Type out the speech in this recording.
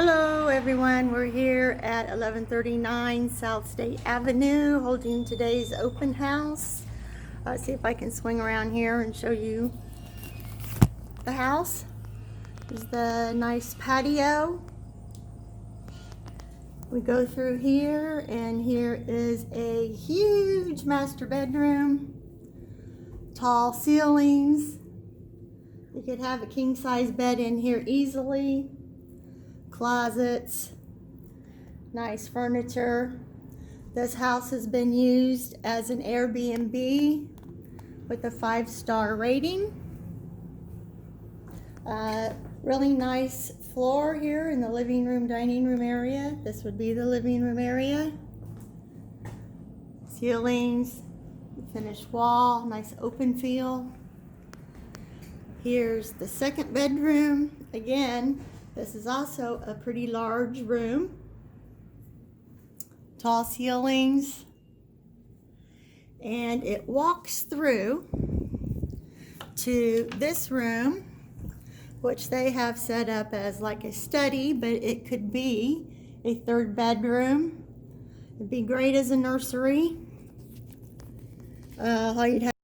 Hello everyone, we're here at 1139 South State Avenue holding today's open house. See if I can swing around here and show you the house. There's the nice patio. We go through here and here is a huge master bedroom. Tall ceilings. You could have a king-size bed in here easily. Closets, nice furniture. This house has been used as an Airbnb with a 5-star rating. Really nice floor here in the living room, dining room area. This would be the living room area. Ceilings, finished wall, nice open feel. Here's the second bedroom. Again, this is also a pretty large room. Tall ceilings. And it walks through to this room, which they have set up as like a study, but it could be a third bedroom. It'd be great as a nursery. All you'd have